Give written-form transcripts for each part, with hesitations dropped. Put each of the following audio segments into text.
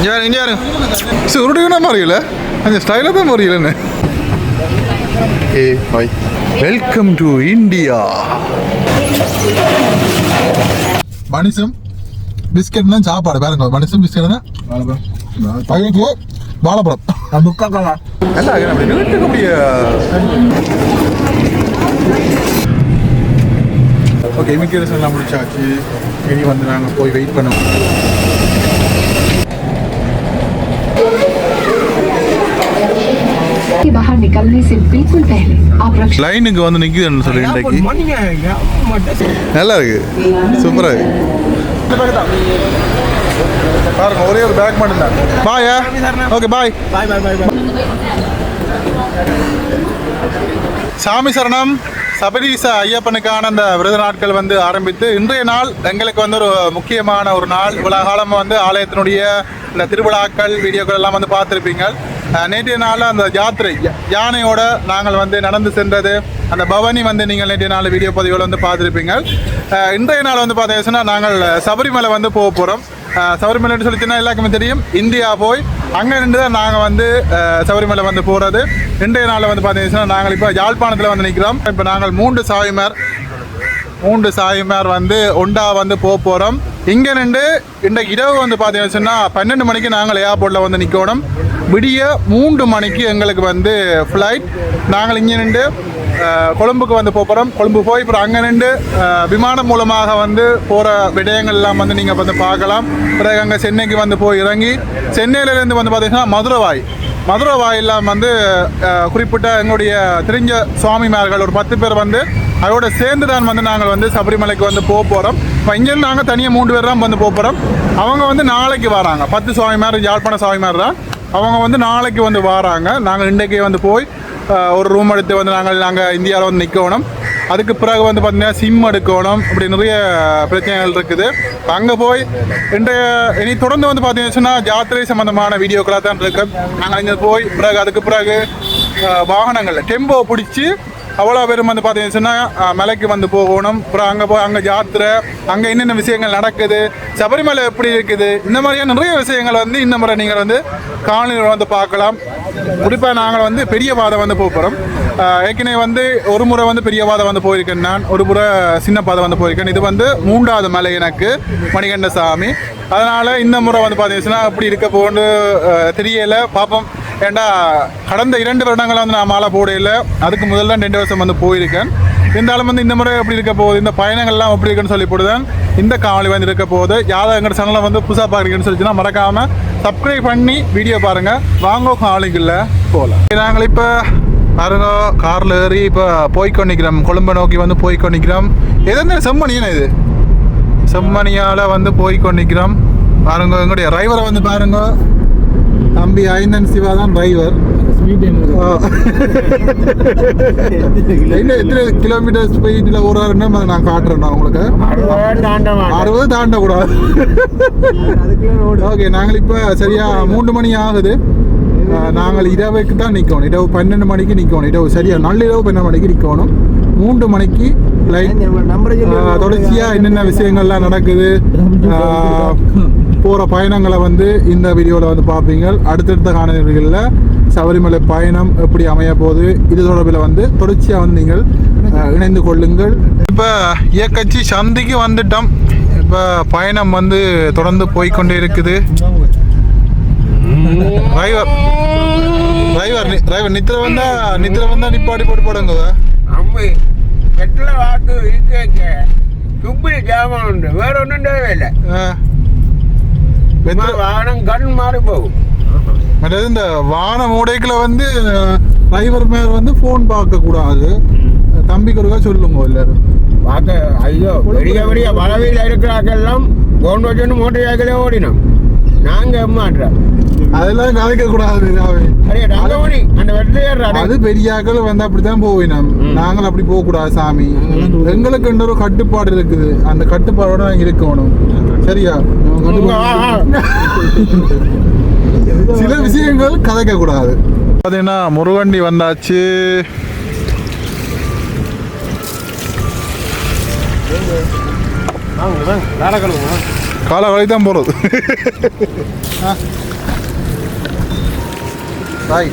இங்கே யாரு சுருடுனா மாறியல அந்த ஸ்டைலாக தான் மாறியலன்னு. ஏ பாய், வெல்கம் டு இந்தியா. மனுஷம் பிஸ்கெட்னா சாப்பாடு பாருங்க. மனுஷம் பிஸ்கெட்னா பையனுக்கு வாழைப்பழம் நல்லா அப்படி வீட்டுக்கு அப்படியே. ஓகே, இமிகிரேஷன் எல்லாம் முடிச்சாச்சு. இனி வந்து நாங்கள் போய் வெயிட் பண்ணுவோம். बाहर निकलने से बिल्कुल पहले आप லைனுக்கு வந்து நிக்குதுன்னு சொல்லி இன்றைக்கு நல்லா இருக்கு, சூப்பரா இருக்கு. பாருங்க, ஒரே ஒரு பேக் மட்டும் தான். பாயா, ஓகே பாய் பாய் பாய் பாய் பாய். சாமி சரணம். சபரீச ஐயப்பனுக்கான அந்த விரத நாட்கள் வந்து ஆரம்பித்து இன்றைய நாள் எங்களுக்கு வந்து ஒரு முக்கியமான ஒரு நாள். இவ்வளவு காலம் வந்து ஆலயத்தினுடைய இந்த திருவிழாக்கள் வீடியோக்கள் எல்லாம் வந்து பார்த்துருப்பீங்க. நேற்றைய நாள் அந்த யாத்திரை யானையோட நாங்கள் வந்து நடந்து சென்றது, அந்த பவனி வந்து நீங்கள் நேற்றைய நாள் வீடியோ பதிவுகள் வந்து பார்த்துருப்பீங்க. இன்றைய நாள் வந்து பார்த்தீங்கன்னா நாங்கள் சபரிமலை வந்து போக போகிறோம். சபரிமலைன்னு சொல்லிச்சுன்னா எல்லாருக்குமே தெரியும், இந்தியா போய் அங்கே நின்று தான் நாங்கள் வந்து சபரிமலை வந்து போகிறது. இன்றைய நாளில் வந்து பார்த்தீங்கன்னா நாங்கள் இப்போ யாழ்ப்பாணத்தில் வந்து நிற்கிறோம். இப்போ நாங்கள் மூன்று சாயிமார் வந்து ஒண்டா வந்து போக போகிறோம். இங்கே நின்று இன்றைக்கு இரவு வந்து பார்த்தீங்கன்னா 12 மணிக்கு நாங்கள் ஏர்போர்ட்டில் வந்து நிற்கணும். விடிய 3 மணிக்கு எங்களுக்கு வந்து ஃப்ளைட். நாங்கள் இங்கே நின்று கொழும்புக்கு வந்து போகிறோம். கொழும்பு போய் இப்போ அங்கே நின்று விமானம் மூலமாக வந்து போகிற விடயங்கள் எல்லாம் வந்து நீங்கள் வந்து பார்க்கலாம். பிறகு அங்கே சென்னைக்கு வந்து போய் இறங்கி சென்னையிலேருந்து வந்து பார்த்தீங்கன்னா மதுரை வாயெல்லாம் வந்து குறிப்பிட்ட எங்களுடைய தெரிஞ்ச சுவாமிமார்கள் ஒரு 10 பேர் வந்து அதோட சேர்ந்து தான் வந்து நாங்கள் வந்து சபரிமலைக்கு வந்து போக போகிறோம். இப்போ இங்கேருந்து நாங்கள் தனியாக 3 பேர் தான் வந்து போக போகிறோம். அவங்க வந்து நாளைக்கு வராங்க. 10 சுவாமிமார், யாழ்ப்பாண சுவாமிமார் தான். அவங்க வந்து நாளைக்கு வந்து வராங்க. நாங்கள் இன்றைக்கே வந்து போய் ஒரு ரூம் எடுத்து வந்து நாங்கள் இந்தியாவில் வந்து நிற்கணும். அதுக்கு பிறகு வந்து பார்த்திங்கன்னா சிம் எடுக்கணும். இப்படி நிறைய பிரச்சனைகள் இருக்குது. அங்கே போய் இனி தொடர்ந்து வந்து பார்த்தீங்கன்னா யாத்திரை சம்மந்தமான வீடியோக்களாக தான் இருக்கு. நாங்கள் இங்கே போய் அதுக்கு பிறகு வாகனங்களில் டெம்போ பிடிச்சி அவ்வளோ பேரும் வந்து பார்த்தீங்கன்னா மலைக்கு வந்து போகணும். அப்புறம் அங்கே போய் அங்கே யாத்திரை, அங்கே என்னென்ன விஷயங்கள் நடக்குது, சபரிமலை எப்படி இருக்குது, இந்த மாதிரியான நிறைய விஷயங்கள் வந்து இந்த முறை நீங்கள் வந்து காணொலியில் வந்து பார்க்கலாம். குறிப்பாக நாங்கள் வந்து பெரிய பாதை வந்து போக போகிறோம். ஏற்கனவே வந்து ஒரு முறை வந்து பெரிய பாதை வந்து போயிருக்கேன், நான் ஒரு முறை சின்ன பாதை வந்து போயிருக்கேன். இது வந்து 3வது மலை எனக்கு, மணிகண்ட சாமி. அதனால் இந்த முறை வந்து பார்த்தீங்கன்னா அப்படி இருக்க போன்னு தெரியலை, பார்ப்போம். ஏண்டா கடந்த 2 வருடங்கள் வந்து நான் மாலை போடையில், அதுக்கு முதல்ல 2 வருஷம் வந்து போயிருக்கேன். இருந்தாலும் வந்து இந்த முறை எப்படி இருக்க போகுது, இந்த பயணங்கள்லாம் எப்படி இருக்குன்னு சொல்லி போடுதான் இந்த காணொலி வந்து இருக்க போகுது. யாரும் எங்கள் சேனலை வந்து புதுசாக பார்க்குறீங்கன்னு சொல்லிச்சுன்னா மறக்காமல் சப்ஸ்கிரைப் பண்ணி வீடியோ பாருங்கள். வாங்க காணொலிக்குள்ள போகலாம். நாங்கள் இப்போ பாருங்க காரில் ஏறி இப்போ போய்க்கொண்டிக்கிறோம். கொழும்பை நோக்கி வந்து போய்க்கொண்டிக்கிறோம். எது செம்மணியான இது செம்மணியால் வந்து போய்க்கொண்டிக்கிறோம். பாருங்க எங்களுடைய டிரைவரை வந்து பாருங்க, தம்பி ஐந்தன் சிவா தான் டிரைவர். எத்தனை கிலோமீட்டர் ஸ்பீட்ல ஓடுறாருன்னு நான் காட்டுறேன் உங்களுக்கு. 60 தாண்டக்கூடாது. ஓகே, நாங்கள் இப்போ சரியா 3 மணி ஆகுது. நாங்கள் இரவுக்கு தான் நிற்கணும். இரவு 12 மணிக்கு நிற்கணும். இரவு சரியா நள்ளிரவு 12 மணிக்கு நிற்கணும். 3 மணிக்கு ஃப்ளைட். தொடர்ச்சியாக என்னென்ன விஷயங்கள்லாம் நடக்குது, போகிற பயணங்களை வந்து இந்த வீடியோவில் வந்து பார்ப்பீங்க. அடுத்தடுத்த காணொலிகளில் சபரிமலை பயணம் எப்படி அமைய போகுது இது தொடர்பில் வந்து தொடர்ச்சியாக வந்து நீங்கள் இணைந்து கொள்ளுங்கள். இப்போ இயக்கச்சி சந்திக்கு வந்துட்டோம். இப்போ பயணம் வந்து தொடர்ந்து போய்கொண்டே இருக்குது. டிரைவர் நித்திர வந்தா நிப்பாடி போட்டு போடுங்க. வேற ஒன்றும் தேவையில்லை. வாகனம் கண் மாறி போகும். இந்த வாகன மூடைக்குள்ள வந்து டிரைவர் மேல வந்து போன் பார்க்க கூடாது. தம்பிக்கு ஒருக்கா சொல்லுங்க எல்லாரும் பார்க்க. ஐயோ, பெரிய வளவையில் இருக்கிறாக்கெல்லாம் போன் வச்சுன்னு மோட்டர் சைக்கிளே ஓடினோம். நாங்க மாட்டோம், அதெல்லாம் கலைக்க கூடாது. அது பெரியாக்கள் வந்து அப்படித்தான் போவினோம். நாங்கள் அப்படி போக கூடாது சாமி. எங்களுக்கு ஒரு கட்டுப்பாடு இருக்குது, அந்த கட்டுப்பாடோட நாங்கள் இருக்கணும். சரியா? சில விஷயங்கள் கதைக்க கூடாது. பார்த்தீங்கன்னா முருகண்டி வந்தாச்சு. காலை வழி தான் போகிறது. பாய்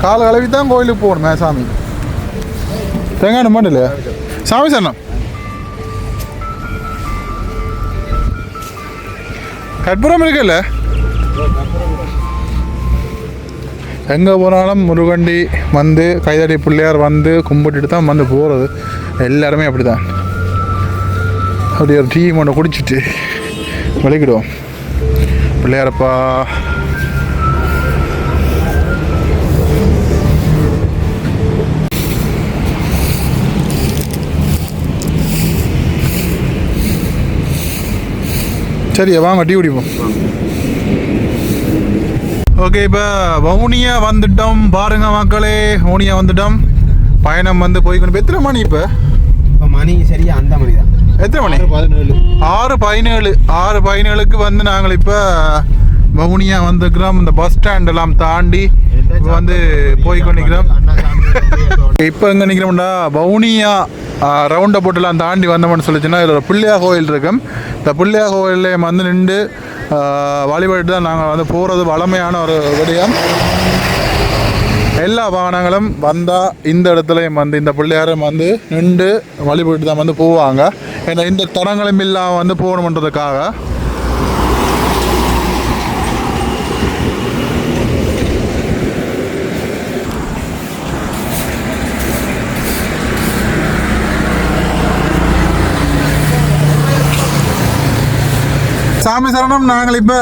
காலை கழுவி தான் கோயிலுக்கு போகணுமே சாமி. தேங்காய் மாட்டு இல்லையா சாமி சரணம். கற்பூரம் இருக்குல்ல, எங்கே போனாலும் முருகண்டி வந்து கைதடி பிள்ளையார் வந்து கும்பிட்டுட்டு தான் வந்து போகிறது. எல்லாருமே அப்படி தான். அப்படி ஒரு டீ ஒன்று குடிச்சிட்டு வலிக்கிடுவோம். பிள்ளையாரப்பா சரியா வாங்க டீ குடிப்போம். ஓகே, இப்போ வவுனியா வந்துட்டோம் பாருங்க மக்களே. வவுனியா வந்துட்டோம். பயணம் வந்து போய்க்கணும். எத்தனை மணி இப்போ? மணி சரியா அந்த மணி தான். எத்தனை மணி? 6:17. 6:17க்கு வந்து நாங்கள் இப்போ வவுனியா வந்துக்கிறோம். இந்த பஸ் ஸ்டாண்ட் எல்லாம் தாண்டி வந்து போய்க்கொண்டிருக்கிறோம். இப்போ எங்கே நிற்கிறோம்டா வவுனியா ரவுண்டை போட்டுலாம் தாண்டி வந்தோம்னு சொல்லிச்சுன்னா இதில் ஒரு பிள்ளையார் கோயில் இருக்கும். இந்த பிள்ளையார் கோயிலையும் வந்து நின்று வழிபட்டு தான் நாங்கள் வந்து போகிறது வளமையான ஒரு விடயம். எல்லா வாகனங்களும் வந்தால் இந்த இடத்துலையும் வந்து இந்த பிள்ளையாரும் வந்து நின்று வழிபட்டு தான் வந்து போவாங்க. ஏன்னா இந்த தடங்களும் இல்லாமல் வந்து போகணுன்றதுக்காக. சாமி சரணம். நாங்கள் இப்போ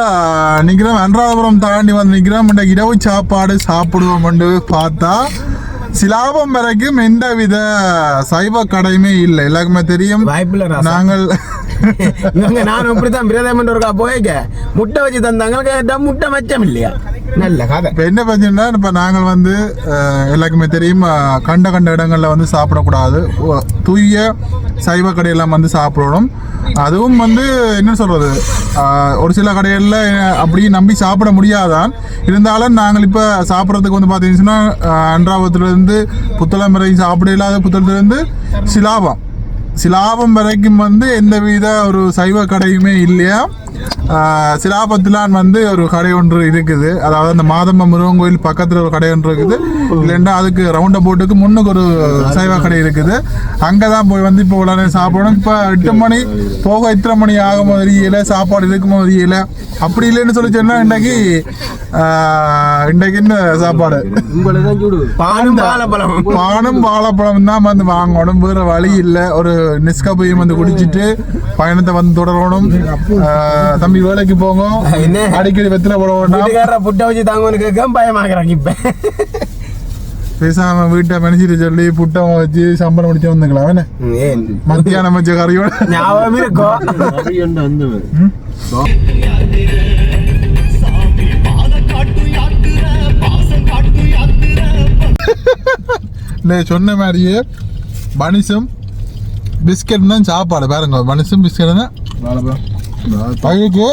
நிற்கிறோம், அனுராதபுரம் தாண்டி வந்து நிற்கிறோம். இந்த இரவு சாப்பாடு சாப்பிடுவோம்னு பார்த்தா சிலாபம் வரைக்கும் எந்த வித சைவ கடையுமே இல்லை. எல்லாருக்குமே தெரியும். நாங்கள் நான் இப்படித்தான் பிரதமர் ஒருக்கா போய்க்க முட்டை வச்சு தந்தாங்க, கேட்டால் முட்டை மச்சம் இல்லையா. நல்ல கதை. இப்போ என்ன பிரச்சனைனா, இப்போ நாங்கள் வந்து எல்லாருக்குமே தெரியும் கண்ட இடங்களில் வந்து சாப்பிடக்கூடாது. தூய சைவ கடையெல்லாம் வந்து சாப்பிடணும். அதுவும் வந்து என்ன சொல்கிறது, ஒரு சில கடைகளில் அப்படியே நம்பி சாப்பிட முடியாதான். இருந்தாலும் நாங்கள் இப்போ சாப்பிட்றதுக்கு வந்து பார்த்தீங்கன்னா அன்றாபுரத்துலேருந்து புத்தளம் வரைக்கும் சாப்பிட இல்லாத, புத்தளத்துலேருந்து சிலாபம் வரைக்கும் வந்து எந்தவித ஒரு சைவ கடையுமே இல்லையா. சிலாபத்திலான் வந்து ஒரு கடை ஒன்று இருக்குது. அதாவது அந்த மாதம்ப முருகன் கோயில் பக்கத்தில் ஒரு கடை ஒன்று இருக்குது. இல்லைன்னா அதுக்கு ரவுண்ட போட்டுக்கு முன்னுக்கு ஒரு சைவ கடை இருக்குது. அங்கே தான் போய் வந்து இப்போ உடனே சாப்பிடணும். இப்போ 8 மணி போக இத்தனை மணி ஆகும் போது தெரியல, சாப்பாடு இருக்கும் போது தெரியல. அப்படி இல்லைன்னு சொல்லி சொன்னால் இன்றைக்கு என்ன சாப்பாடு? பானும் வாழைப்பழம் தான் வந்து வாங்கணும். வேறு வழி இல்லை. ஒரு நெஸ்கப்பையும் வந்து குடிச்சிட்டு பயணத்தை வந்து தொடரணும். தம்பி வேலைக்கு போங்க, அடிக்கடி வெத்தில போட வேண்டாம். புட்டை வச்சு தாங்கன்னு கேட்க பயமாக்குறாங்க. இப்ப பேசாம வீட்டை மனுஷிட்டு சொல்லி புட்டம் வச்சு சம்பளம் முடிச்சு வந்துக்கலாம். என்ன மத்தியானம் வச்ச கறியோட ஞாபகம் இருக்கும். சொன்ன மாதிரியே பனிசும் பிஸ்கட் தான் சாப்பாடு. பாருங்க, பனிசும் பிஸ்கட் தான். பைக்கு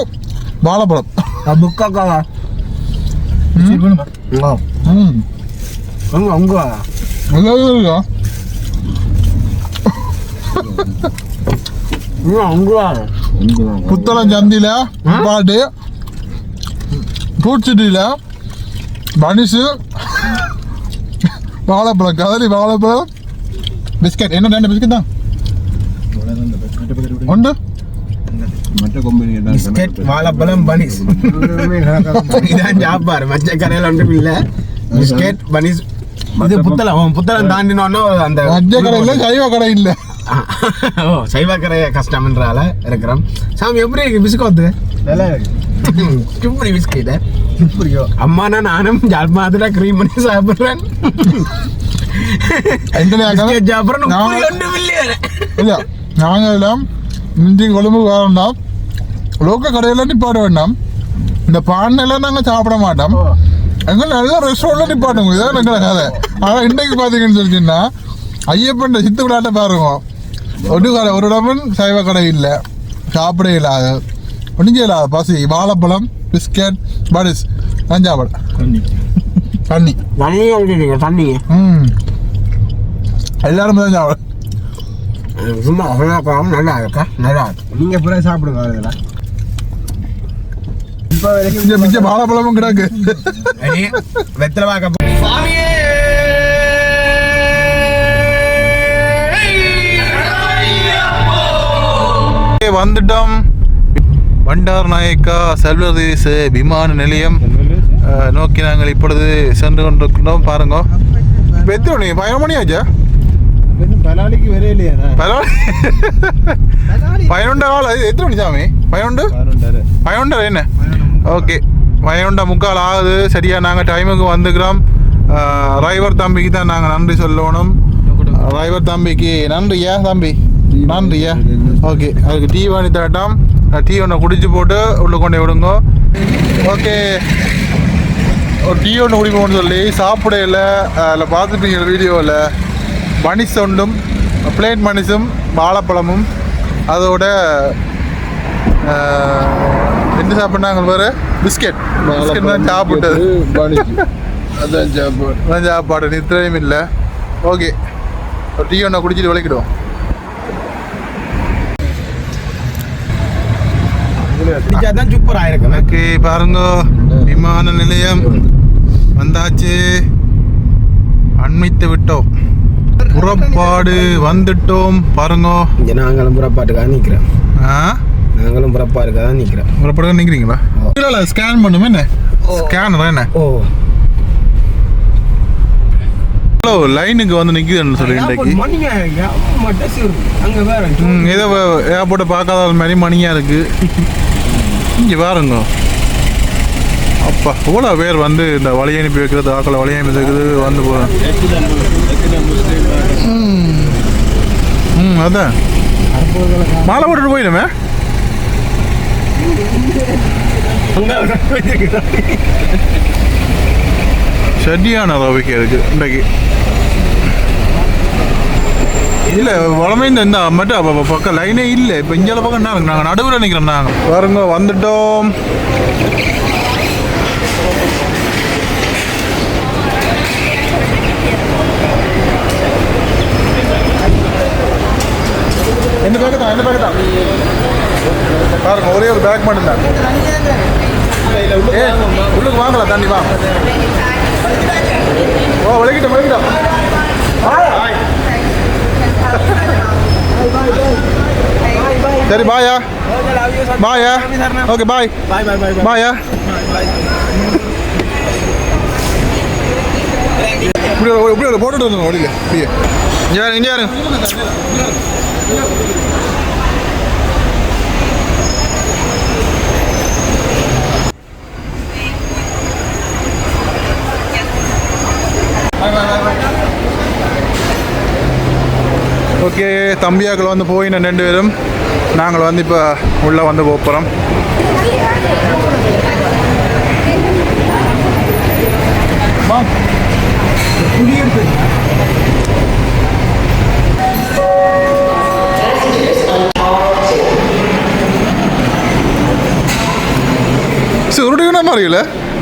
வாழைப்பழம் புத்தளம் சந்தியில பாட்டு ஃப்ரூட் சிட்டியில பனிசு வாழைப்பழம், கதலி வாழைப்பழம், பிஸ்கட். என்ன 2 பிஸ்கட் தான் உண்டு. பிஸ்கட், வாழைப்பழம், பனிஸ் இதான் சாப்பாடு. மச்ச கடையில் ஒன்றும் இல்லை. Biscuit, punish. இது புத்தளம் தாண்டினோன்னா அந்த மச்ச கடையில் சைவ கடை இல்லை. சைவ கடை கஷ்டம்ன்றால இருக்கிறோம். சாமி எப்படி இருக்கு பிஸ்கோத்து? Super biscuit. அம்மானா நானும் ஜால்மாத்துல க்ரீம் பண்ணி சாப்பிட்றேன். இல்லை நாங்கள் எல்லாம் இஞ்சி கொழும்பு வேண்டாம், லோக்கல் கடையில் நிப்பாட வேண்டாம். இந்த பானையெல்லாம் நாங்கள் சாப்பிட மாட்டோம். எங்கே நல்ல ரெஸ்டாரண்ட்டில் நிப்பாட்டுங்க. இதான் எங்களை கதை. ஆனால் இன்றைக்கு பார்த்தீங்கன்னு சொல்லிச்சுன்னா ஐயப்பன் சித்து விளையாட்ட பாருங்க. ஒரு இடமும் சைவ கடை இல்லை, சாப்பிட இல்லாத ஒன்றும் இல்லாத பசி. வாழைப்பழம், பிஸ்கட், படிஸ் தான் சாப்பாடு. தண்ணி தண்ணி எல்லாருமே தான் சாப்பிட. சும்மா அவ்வளோ நல்லா இருக்கா நல்லா இருக்கு. நீங்கள் பூரா சாப்பிடுங்க இதெல்லாம். இப்போ வரைக்கும் மிச்சம் வாழைப்பழமும் கிடக்கு. வெத்தலை பார்க்க வந்துட்டோம். பண்டார் நாயக்கா சர்வதேச விமான நிலையம் நோக்கி நாங்கள் இப்பொழுது சென்று கொண்டிருக்கிறோம். பாருங்க எத்தனை மணி? 11 மணி ஆச்சா? பலாலிக்கு வரே இல்லையா? 11 கால எத்தனை மணி சாமி? 11 என்ன? ஓகே 11:45 ஆகுது. சரியா நாங்கள் டைமுக்கு வந்துக்கிறோம். டிரைவர் தம்பிக்கு தான் நாங்கள் நன்றி சொல்லணும். டிரைவர் தம்பிக்கு நன்றியா தம்பி, நன்றியா. ஓகே அதுக்கு டீ வாங்கி தரட்டாம். டீ ஒன்று குடிச்சு போட்டு உள்ள கொண்டு விடுங்க. ஓகே ஒரு டீ ஒன்று குடிப்போம்னு சொல்லி சாப்பிடையில் அதில் பார்த்துப்பீங்க வீடியோவில் மணிஸ் ஒன்றும் பிளேட் மணிஸும் வாழைப்பழமும் அதோட என்ன சாப்பிட்னாங்க வேறு பிஸ்கெட் தான் சாப்பிட்டது. அதான் சாப்பாடு நித்திரையும் இல்லை. ஓகே ஒரு டீ ஒன்று குடிச்சிட்டு விளக்கிடுவோம். சூப்பராக இருக்கு. ஓகே பாருங்க விமான நிலையம் வந்தாச்சு. அண்மித்து விட்டோம். புறப்பாடு வந்துட்டோம். பாருங்க இங்கே நாங்களும் புறப்பாட்டுக்காக நிற்கிறோம். நாங்களும் புறப்பாட்டுக்காக தான் நிற்கிறோம். புறப்பாடு நிற்கிறீங்களா? இல்லை ஸ்கேன் பண்ணுமே என்ன ஸ்கேனர் என்ன? ஓ ஹலோ லைனுக்கு வந்து நிற்குதுன்னு சொல்லி இன்றைக்கு ஏதோ ஏர்போர்ட்டை பார்க்காத மாதிரி மணியாக இருக்குது. இங்கே பாருங்க அப்பா எவ்வளோ பேர் வந்து இந்த வழி அனுப்பி வைக்கிறது ஆக்களை வழி அனுப்பி வைக்கிறது வந்து போகிறேன். அதான் மாலை போட்டுட்டு போயிடுமே. சரியான ரவிக்கை இருக்குது இன்றைக்கு. இல்லை வளமே இந்த மட்டும் பக்கம் லைனே இல்லை. இப்போ இங்கே பக்கம் என்ன இருக்கு? நாங்கள் நடுவில் நிற்கிறோம். நாங்கள் பாருங்க வந்துட்டோம். எந்த பேக்கு தான் பாருங்க ஒரே ஒரு பேக் மட்டும் தான். உள்ளுக்கு வாங்கலாம் தண்ணி வா. ஓ விளக்கிட்டோம். சரி பாயா பாயா. ஓகே பாய் பாயா. இப்படி போட்டுட்டு வந்துடும் வழியில். இங்கே யாரு ஓகே தம்பியாக்கள் வந்து போயின 2 பேரும். நாங்கள் வந்து இப்போ உள்ளே வந்து போகிறோம். சுருடுனா மாறியில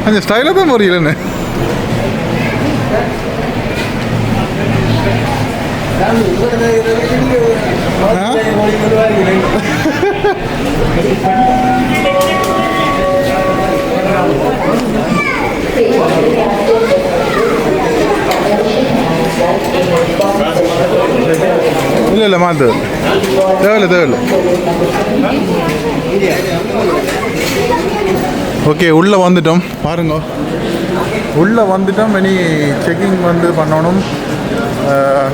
அந்த ஸ்டைலாக தான் மாறியிலன்னு. இல்லை மாத்து தேவையில்லை. ஓகே உள்ளே வந்துட்டோம். பாருங்க உள்ளே வந்துட்டோம். இனி செக்கிங் வந்து பண்ணணும்.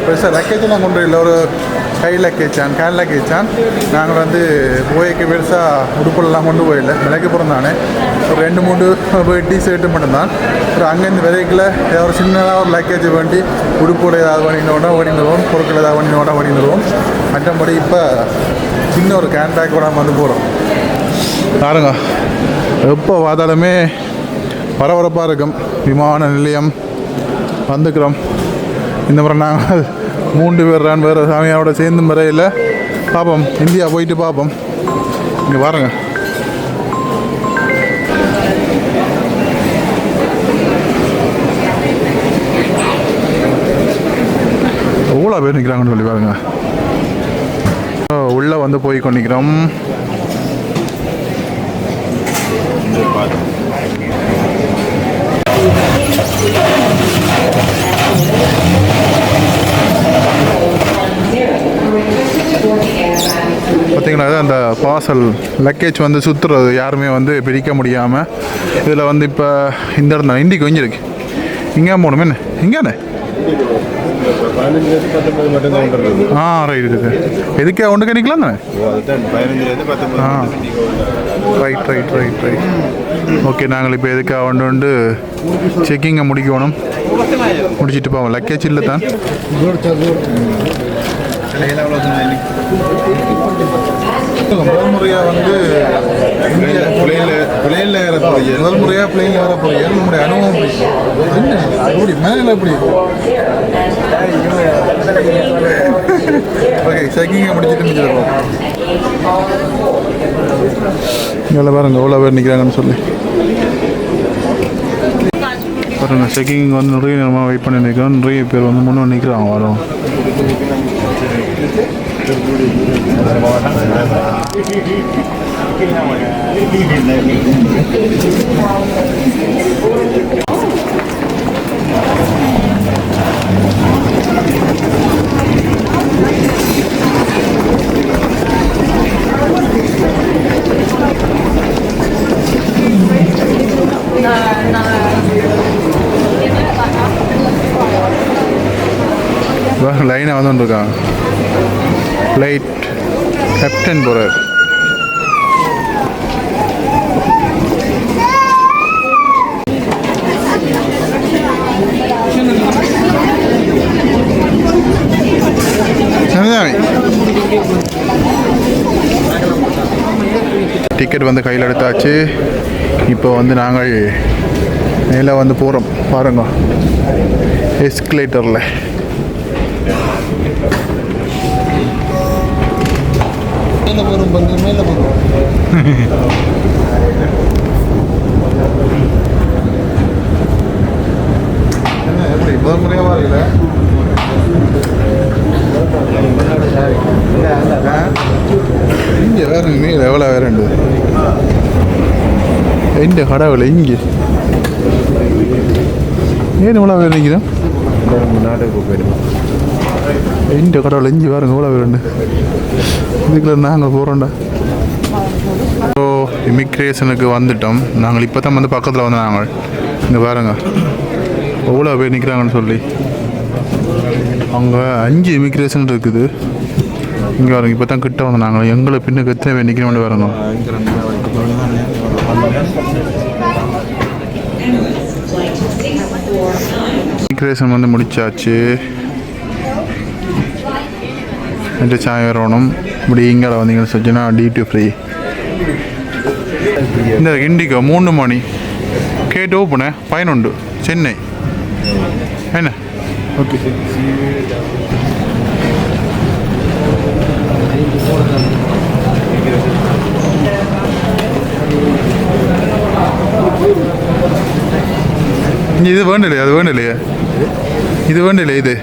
பெருசாக லக்கேஜெலாம் கொண்டு இல்லை. ஒரு கை லக்கேஜான் கேன் லக்கேஜான். நாங்கள் வந்து போய்க்கு பெருசாக உடுப்புலாம் கொண்டு போயிடல. விலைக்கு போகிறோம் தானே. ஒரு 2-3 டிஷர்ட்டு மட்டும்தான். அப்புறம் அங்கேருந்து விலைக்கில் ஏதாவது ஒரு சின்னதாக ஒரு லக்கேஜ் வேண்டி உடுப்போட ஏதாவது பண்ணினோட ஓடிந்துருவோம். பொருட்கள் ஏதாவது பண்ணினோட ஓடிந்துருவோம். மற்றபடி இப்போ சின்ன ஒரு கேன் பேக்கோட வந்து போகிறோம். பாருங்க எப்போ பார்த்தாலுமே பரபரப்பாக இருக்கும். விமான நிலையம் வந்துக்கிறோம். இந்த முறை நாங்கள் 3 பேர் வேறு சாமியாரோட சேர்ந்து முறையில் பார்ப்போம். இந்தியா போயிட்டு பார்ப்போம். இங்கே பாருங்க எவ்வளோ பேர் நிற்கிறாங்கன்னு சொல்லி பாருங்க. வந்து போய் கொண்டிருக்கிறோம். பார்த்தீங்களா அந்த பார்சல் லக்கேஜ் வந்து சுற்றுறது யாருமே வந்து பிரிக்க முடியாமல் இதில் வந்து இப்போ இந்த இடம் தான் இண்டிக்கு கொஞ்சிருக்கு. இங்கே போகணுமே என்ன இங்கேண்ணே ரைட் இருக்குது எதுக்கே ஒன்று கணிக்கலாம் தானே ரைட் ஓகே நாங்கள் இப்போ எதுக்காக ஒன்று செக்கிங்கை முடிக்கணும் முடிச்சுட்டு போவோம் லக்கேஜ் இல்லை தான் முதல் முறையாக வந்து முதல் முறையாக பிளேனில் வர போகிறீங்க நம்முடைய அனுபவம் எப்படி மேலே எப்படி ஓகே செக்கிங்கை முடிச்சுட்டு முடிச்சிருக்கோம். இங்கே பாருங்க எவ்வளோ பேர் நிற்கிறாங்கன்னு சொல்லி பாருங்க செக்கிங் வந்து நிறைய நேரமாக வெயிட் பண்ணி நிற்கிறோம். நிறைய பேர் வந்து முன்னே நிற்கிறாங்க வரோம். லைனாக வந்துருக்காங்க ஃப்ளைட் கேப்டன் போகிறார். டிக்கெட் வந்து கையில் எடுத்தாச்சு. இப்போ வந்து நாங்கள் மேலே வந்து போகிறோம் பாருங்க எஸ்கலேட்டரில். மேலே போகிறோம் என்ன எப்படி முதல் முறையாக இல்லை இங்கே வேற மீன் எவ்வளோ வேறண்டு எந்த கடவுளை இங்கே ஏன் இவ்வளோ வேறு நிற்கிறோம் நாட்டுக்கு போயிடுவோம். எந்த கடவுளை இங்கே வேறுங்க எவ்வளோ வேறுண்டு இதுக்குள்ள நாங்கள் போகிறோம்டா. ஸோ இமிக்ரேஷனுக்கு வந்துட்டோம். நாங்கள் இப்போ தான் வந்து பக்கத்தில் வந்து நாங்கள் இங்கே பாருங்க எவ்வளோ பேர் நிற்கிறாங்கன்னு சொல்லி. அங்கே 5 இமிக்ரேஷன் இருக்குது. இங்கே பாருங்க இப்போ தான் கிட்ட வந்து நாங்கள் எங்களை பின்னுக்கு எத்தனை பேர் நிற்கிறோம்னு பாருங்க. இமிக்ரேஷன் வந்து முடிச்சாச்சு. എൻ്റെ ചായ വരണം ഇവിടെ ഇങ്ങനെ വന്നിങ്ങനെ സജ്ജന ഡ്യൂട്ടി ഫ്രീ இந்த இண்டிகோ 3 மணி கேட் ஓப்பனு பயனுண்டு சென்னை என்ன ஓகே. இது வேண்டில்லையா அது வேண்டில்லையா இது வேண்டில்லையா இது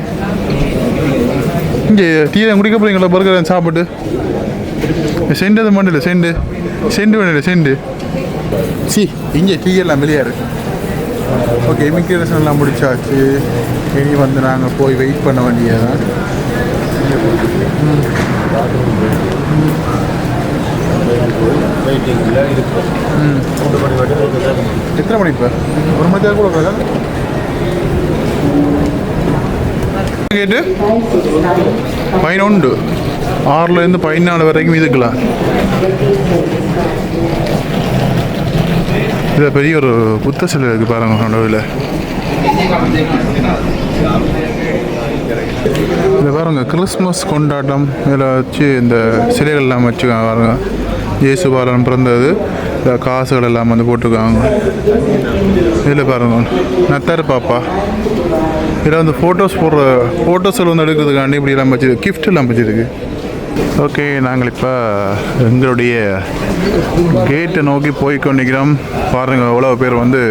இங்கே டீ தான் குடிக்க போகிறீங்களா பர்கர் சாப்பிட்டு செண்டு அது மண்டில் செண்டு வேண்டில்ல செண்டு இங்கே டீ எல்லாம் வெளியாரு. ஓகே இமிக்ரேஷன் எல்லாம் முடிச்சாச்சு. இனி வந்து நாங்கள் போய் வெயிட் பண்ண வேண்டியதான். எத்தனை மணி இப்போ 1 மணி நேரம் கூட கேட்டு 11 6லேருந்து 14 வரைக்கும் இதுக்கலாம். இதில் பெரிய ஒரு புத்த சிலை இருக்குது பாருங்க நடுவில். இதில் பாருங்க கிறிஸ்மஸ் கொண்டாட்டம் இதில் வச்சு இந்த சிலைகள்லாம் வச்சுக்காங்க பாருங்க. இயேசு பாலன் பிறந்தது காசுகள் எல்லாம் வந்து போட்டிருக்காங்க. இதில் பாருங்க நத்தாரு பாப்பா இதில் வந்து ஃபோட்டோஸில் வந்து எடுக்கிறதுக்காண்டி இப்படி எல்லாம் வச்சுருக்கு கிஃப்ட் எல்லாம் வச்சுருக்கு. ஓகே நாங்கள் இப்போ எங்களுடைய கேட்டை நோக்கி போய் கொண்டிருக்கிறோம். பாருங்கள் எவ்வளோ பேர் வந்து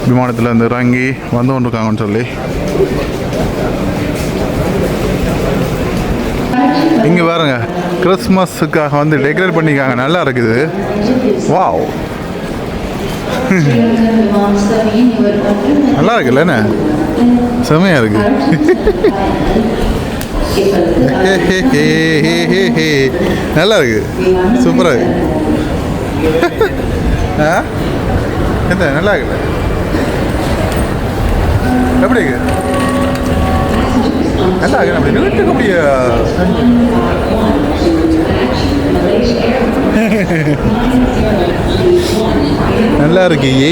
விமானத்தில் இருந்து இறங்கி வந்து கொண்டிருக்காங்கன்னு சொல்லி. இங்கே பாருங்க கிறிஸ்மஸுக்காக வந்து டெக்கரேட் பண்ணிக்காங்க, நல்லா இருக்குது. வாவ், நல்லா இருக்குல்லண்ணே, செமையா இருக்கு. நல்லா இருக்கு, சூப்பராக இருக்கு. எந்த நல்லா இருக்குல்ல, எப்படி இருக்கு? நல்லா இருக்கு. அப்படி வீட்டுக்கு அப்படியே நல்லா இருக்கு. ஏ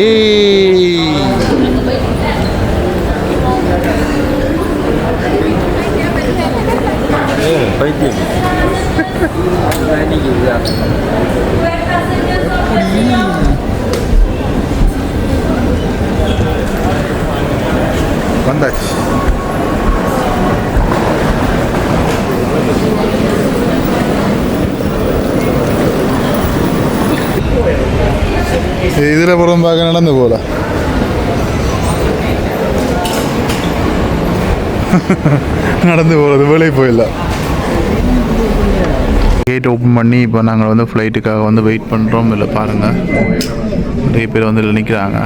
வந்தாச்சு. இதில் புறம் பார்க்க நடந்து போகல. நடந்து போகிறது வேலையை போயிடலாம். கேட் ஓப்பன் பண்ணி இப்போ நாங்கள் வந்து ஃப்ளைட்டுக்காக வந்து வெயிட் பண்ணுறோம். இல்லை பாருங்கள், நிறைய பேர் வந்து இதில் நிற்கிறாங்க.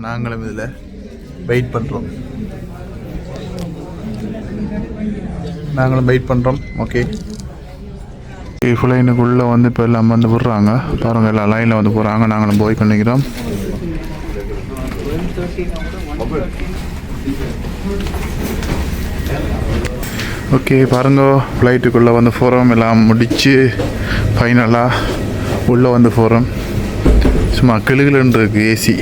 நாங்களும் இதில் வெயிட் பண்ணுறோம். ஓகே, ஃப்ளைனுக்குள்ளே வந்து இப்போ எல்லாம் வந்து விடுறாங்க பாருங்கள். எல்லாம் லைனில் வந்து போகிறாங்க. நாங்களும் போய் பண்ணிக்கிறோம். ஓகே பாருங்க, ஃப்ளைட்டுக்குள்ளே வந்து போகிறோம். எல்லாம் முடித்து ஃபைனலாக உள்ளே வந்து போகிறோம். சும்மா கிளுகிளுன்னு இருக்குது ஏசி.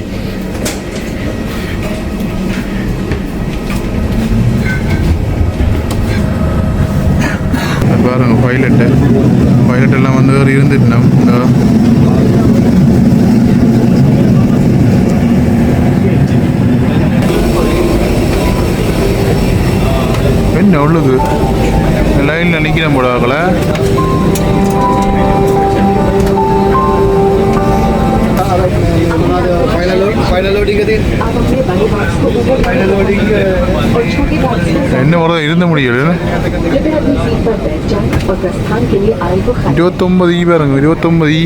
பாருங்க, பைலட் எல்லாம் வந்து இருந்துட்டு என்ன உள்ளுக்கு லைனில் நிற்கிறேன் போட ஆகல. என்ன ஒரு இருந்த முடியல. 29 பாருங்க, 29.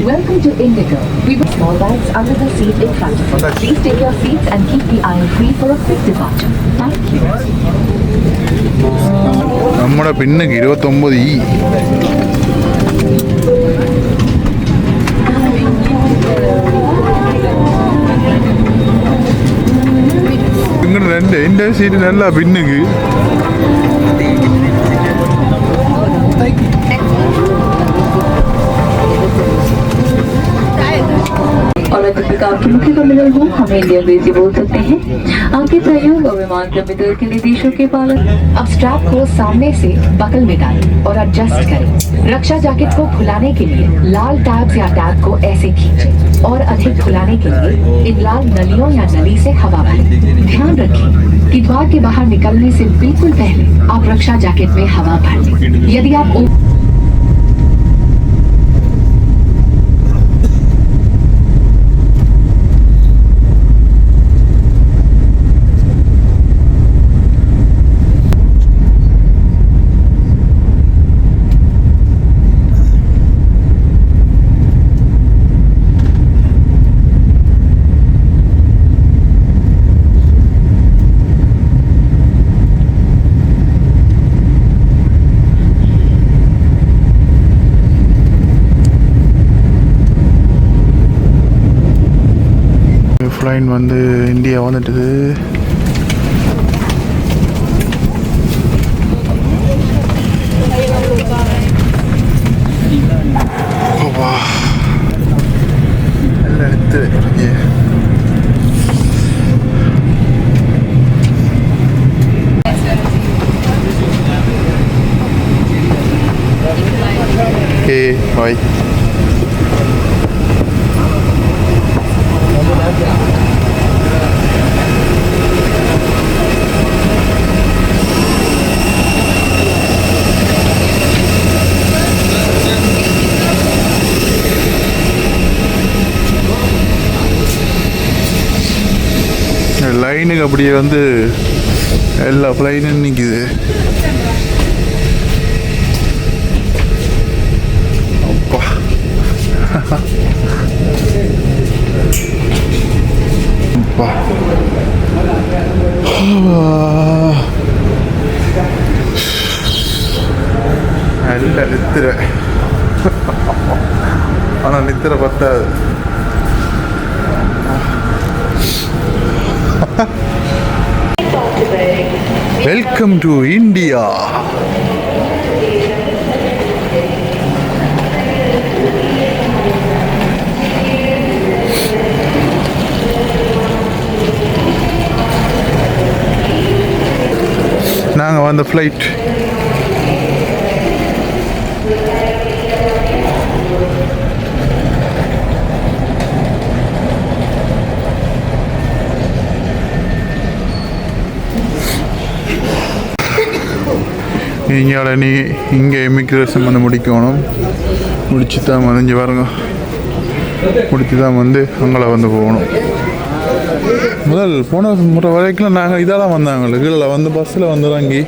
நம்மட பின்னுக்கு 29. ரெண்டு இந்த சீட்டு நல்லா பின்னுக்கு. और अगर आपके मुख्य टर्मिनल हो, हमें इंडिया बेसी बोल सकते हैं। आपके सहयोग और विमान टर्मिनल के निर्देशों के पालन। अब स्ट्रैप को सामने से बकल में डालें और एडजस्ट करें। रक्षा जैकेट को खुलाने के लिए लाल टैब्स या टैब को ऐसे खींचें और अधिक खुलाने के लिए इन लाल नलियों या नली से हवा भरें। ध्यान रखें कि द्वार के बाहर निकलने से बिल्कुल पहले आप रक्षा जैकेट में हवा भर लें। यदि आप ஃப்ளைன் வந்து இந்தியா வந்துட்டுது. எல்லாம் எடுத்து ஓகே பாய். லைனுக்கு அப்படியே வந்து எல்லா ஃப்ளைனும் நிற்கிது. அப்பா. நல்ல நித்திரை. ஆனால் நித்திரை பத்தாது. Welcome to India. நாங்கள் வந்த ஃப்ளைட் இங்கே இங்கே இமிக்ரேஷன் வந்து முடிக்கணும். முடிச்சு தான் வந்து பாருங்க, முடிச்சு தான் வந்து அங்கே வந்து போகணும். முதல் போன முறை வரைக்கும் நாங்கள் இதாக தான் வந்தாங்க, கீழே வந்து பஸ்ஸில் வந்து இறங்கி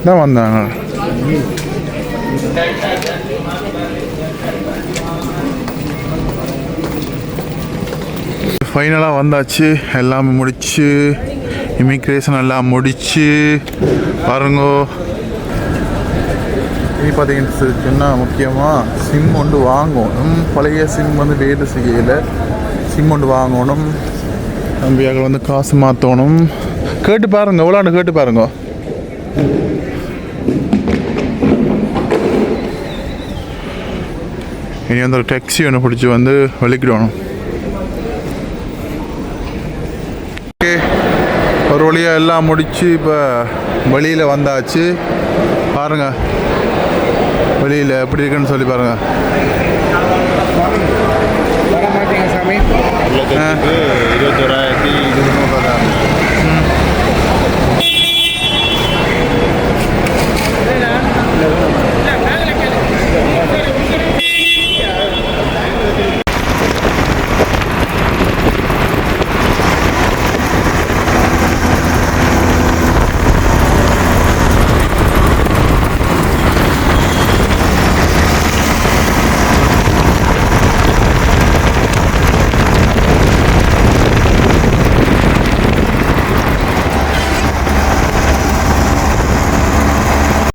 தான் வந்தாங்க. ஃபைனலாக வந்தாச்சு, எல்லாமே முடிச்சு, இமிக்ரேஷன் எல்லாம் முடிச்சு பாருங்க. இனி பார்த்தீங்கன்னு சொன்னால் முக்கியமாக சிம் ஒன்று வாங்கணும். பழைய சிம் வந்து வேலை செய்யலை, சிம் ஒன்று வாங்கணும். நம்பியாக வந்து காசு மாற்றணும். கேட்டு பாருங்க, எவ்வளோன்னு கேட்டு பாருங்க. இனி வந்து ஒரு டாக்ஸி ஒன்று பிடிச்சி வந்து வெளிக்கிடணும். ஓகே, ஒரு வழியாக எல்லாம் முடித்து இப்போ வெளியில் வந்தாச்சு. பாருங்க வெளியில் எப்படி இருக்குன்னு சொல்லி பாருங்க. 21,220